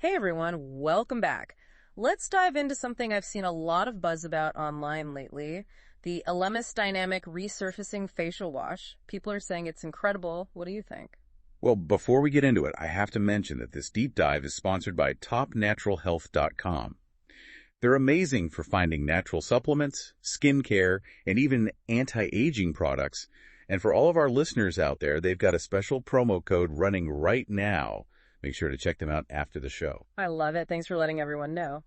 Hey everyone, welcome back. Let's dive into something I've seen a lot of buzz about online lately, the Elemis Dynamic Resurfacing Facial Wash. People are saying it's incredible. What do you think? Well, before we get into it, I have to mention that this deep dive is sponsored by topnaturalhealth.com. They're amazing for finding natural supplements, skincare, and even anti-aging products. And for all of our listeners out there, they've got a special promo code running right now. Make sure to check them out after the show. I love it. Thanks for letting everyone know.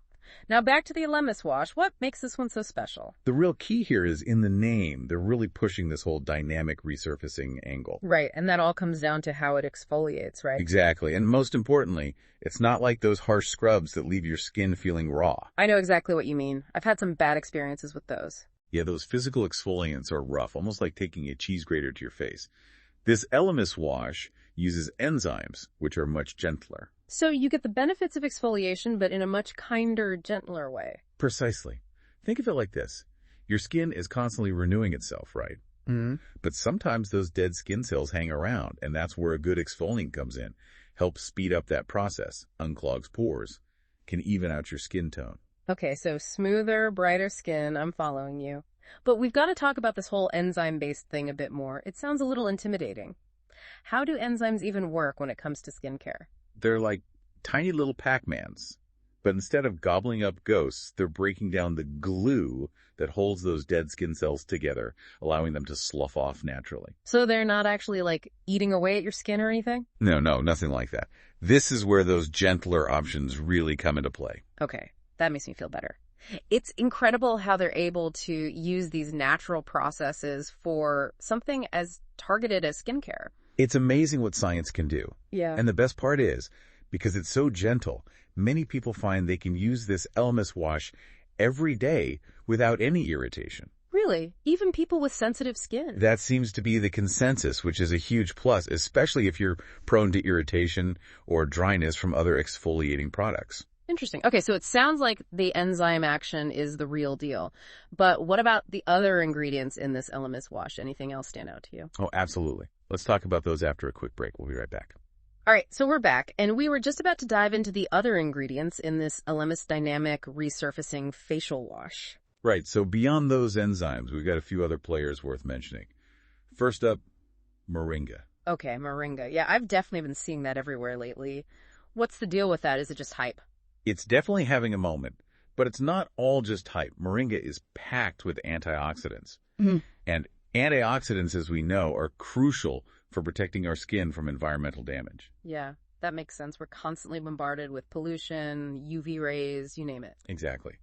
Now back to the Elemis wash. What makes this one so special? The real key here is in the name. They're really pushing this whole dynamic resurfacing angle. Right, and that all comes down to how it exfoliates, right? Exactly. And most importantly, it's not like those harsh scrubs that leave your skin feeling raw. I know exactly what you mean. I've had some bad experiences with those. Yeah, those physical exfoliants are rough, almost like taking a cheese grater to your face. This Elemis wash uses enzymes, which are much gentler. So you get the benefits of exfoliation, but in a much kinder, gentler way. Precisely. Think of it like this. Your skin is constantly renewing itself, right? Mm-hmm. But sometimes those dead skin cells hang around, and that's where a good exfoliant comes in. Helps speed up that process, unclogs pores, can even out your skin tone. Okay, so smoother, brighter skin, I'm following you. But we've got to talk about this whole enzyme-based thing a bit more. It sounds a little intimidating. How do enzymes even work when it comes to skincare? They're like tiny little Pac-Mans. But instead of gobbling up ghosts, they're breaking down the glue that holds those dead skin cells together, allowing them to slough off naturally. So they're not actually, like, eating away at your skin or anything? No, nothing like that. This is where those gentler options really come into play. Okay, that makes me feel better. It's incredible how they're able to use these natural processes for something as targeted as skincare. It's amazing what science can do. Yeah. And the best part is, because it's so gentle, many people find they can use this Elemis wash every day without any irritation. Really? Even people with sensitive skin? That seems to be the consensus, which is a huge plus, especially if you're prone to irritation or dryness from other exfoliating products. Interesting. Okay, so it sounds like the enzyme action is the real deal. But what about the other ingredients in this Elemis wash? Anything else stand out to you? Oh, absolutely. Let's talk about those after a quick break. We'll be right back. All right, so we're back, and we were just about to dive into the other ingredients in this Elemis Dynamic Resurfacing Facial Wash. Right, so beyond those enzymes, we've got a few other players worth mentioning. First up, Moringa. Okay, Moringa. Yeah, I've definitely been seeing that everywhere lately. What's the deal with that? Is it just hype? It's definitely having a moment, but it's not all just hype. Moringa is packed with antioxidants. Mm-hmm. And antioxidants, as we know, are crucial for protecting our skin from environmental damage. Yeah, that makes sense. We're constantly bombarded with pollution, UV rays, you name it. Exactly.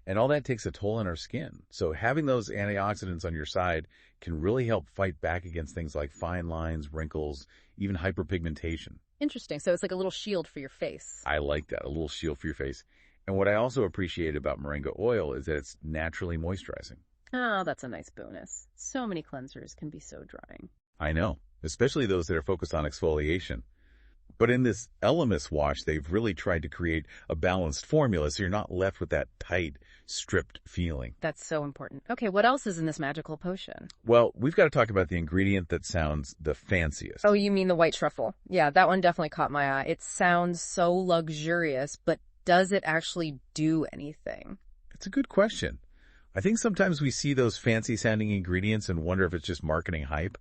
And all that takes a toll on our skin. So having those antioxidants on your side can really help fight back against things like fine lines, wrinkles, even hyperpigmentation. Interesting. So it's like a little shield for your face. I like that, a little shield for your face. And what I also appreciate about Moringa oil is that it's naturally moisturizing. Oh, that's a nice bonus. So many cleansers can be so drying. I know, especially those that are focused on exfoliation. But in this Elemis wash, they've really tried to create a balanced formula so you're not left with that tight, stripped feeling. That's so important. Okay, what else is in this magical potion? Well, we've got to talk about the ingredient that sounds the fanciest. Oh, you mean the white truffle? Yeah, that one definitely caught my eye. It sounds so luxurious, but does it actually do anything? It's a good question. I think sometimes we see those fancy-sounding ingredients and wonder if it's just marketing hype.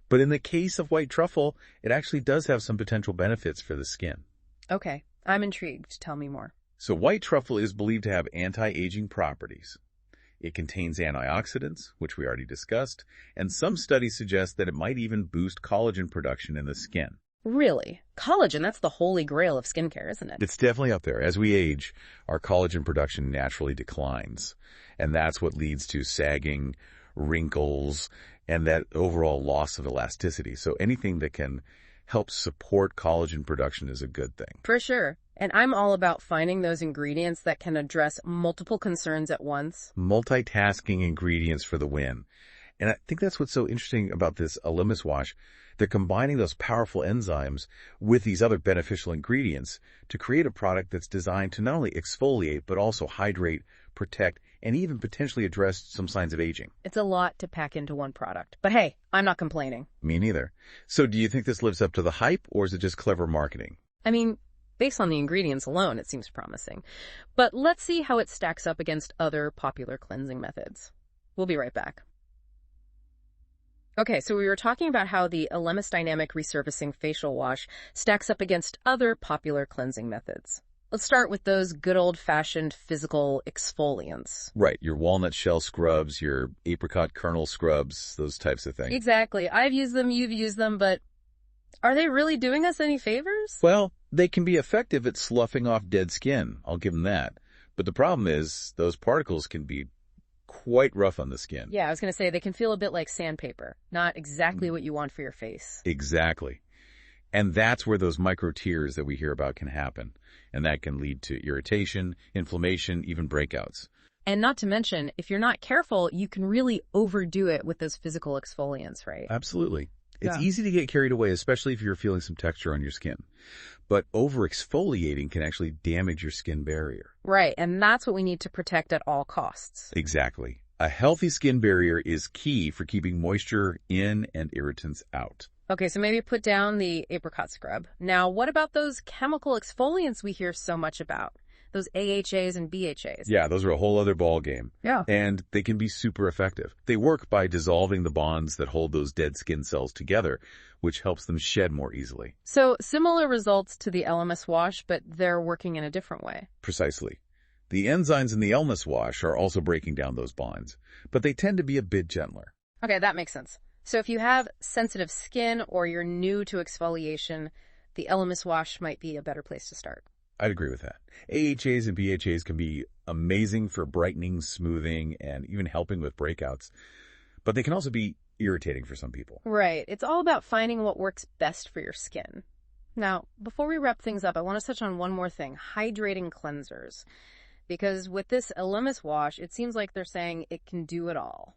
But in the case of white truffle, it actually does have some potential benefits for the skin. Okay, I'm intrigued. Tell me more. So white truffle is believed to have anti-aging properties. It contains antioxidants, which we already discussed, and some studies suggest that it might even boost collagen production in the skin. Really? Collagen, that's the holy grail of skincare, isn't it? It's definitely up there. As we age, our collagen production naturally declines, and that's what leads to sagging, wrinkles, and that overall loss of elasticity. So anything that can help support collagen production is a good thing. For sure. And I'm all about finding those ingredients that can address multiple concerns at once. Multitasking ingredients for the win. And I think that's what's so interesting about this Elemis wash. They're combining those powerful enzymes with these other beneficial ingredients to create a product that's designed to not only exfoliate, but also hydrate, protect, and even potentially address some signs of aging. It's a lot to pack into one product. But hey, I'm not complaining. Me neither. So do you think this lives up to the hype, or is it just clever marketing? I mean, Based on the ingredients alone, it seems promising. But let's see how it stacks up against other popular cleansing methods. We'll be right back. Okay, so we were talking about how the Elemis Dynamic Resurfacing Facial Wash stacks up against other popular cleansing methods. Let's start with those good old-fashioned physical exfoliants. Right, your walnut shell scrubs, your apricot kernel scrubs, those types of things. Exactly. I've used them, you've used them, but are they really doing us any favors? Well, they can be effective at sloughing off dead skin, I'll give them that. But the problem is, those particles can be quite rough on the skin. Yeah, I was going to say they can feel a bit like sandpaper, not exactly what you want for your face. Exactly. And that's where those micro tears that we hear about can happen. And that can lead to irritation, inflammation, even breakouts. And not to mention, if you're not careful, you can really overdo it with those physical exfoliants, right? Absolutely. It's Yeah. easy to get carried away, especially if you're feeling some texture on your skin. But over-exfoliating can actually damage your skin barrier. Right, and that's what we need to protect at all costs. Exactly. A healthy skin barrier is key for keeping moisture in and irritants out. Okay, so maybe put down the apricot scrub. Now, what about those chemical exfoliants we hear so much about? Those AHAs and BHAs. Yeah, those are a whole other ball game. Yeah. And they can be super effective. They work by dissolving the bonds that hold those dead skin cells together, which helps them shed more easily. So similar results to the Elemis wash, but they're working in a different way. Precisely. The enzymes in the Elemis wash are also breaking down those bonds, but they tend to be a bit gentler. Okay, that makes sense. So if you have sensitive skin or you're new to exfoliation, the Elemis wash might be a better place to start. I'd agree with that. AHAs and BHAs can be amazing for brightening, smoothing, and even helping with breakouts, but they can also be irritating for some people. Right. It's all about finding what works best for your skin. Now, before we wrap things up, I want to touch on one more thing, hydrating cleansers. Because with this Elemis wash, it seems like they're saying it can do it all.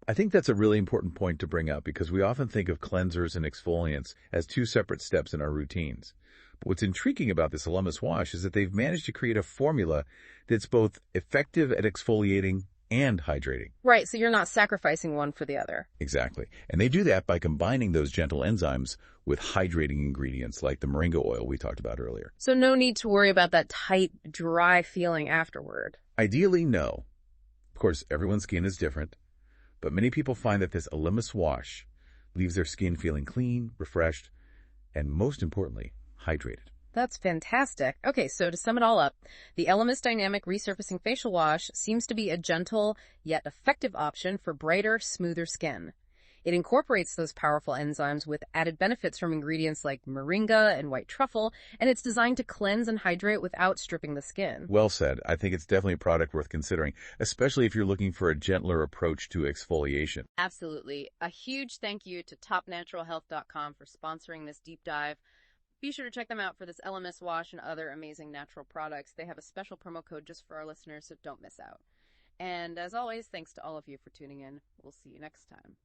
I think that's a really important point to bring up because we often think of cleansers and exfoliants as two separate steps in our routines. But what's intriguing about this Elemis wash is that they've managed to create a formula that's both effective at exfoliating and hydrating. Right, so you're not sacrificing one for the other. Exactly. And they do that by combining those gentle enzymes with hydrating ingredients like the Moringa oil we talked about earlier. So no need to worry about that tight, dry feeling afterward. Ideally, no. Of course, everyone's skin is different, but many people find that this Elemis wash leaves their skin feeling clean, refreshed, and most importantly, hydrated. That's fantastic. Okay, so to sum it all up, the Elemis Dynamic Resurfacing Facial Wash seems to be a gentle yet effective option for brighter, smoother skin. It incorporates those powerful enzymes with added benefits from ingredients like moringa and white truffle, and it's designed to cleanse and hydrate without stripping the skin. Well said. I think it's definitely a product worth considering, especially if you're looking for a gentler approach to exfoliation. Absolutely. A huge thank you to topnaturalhealth.com for sponsoring this deep dive. Be sure to check them out for this Elemis wash and other amazing natural products. They have a special promo code just for our listeners, so don't miss out. And as always, thanks to all of you for tuning in. We'll see you next time.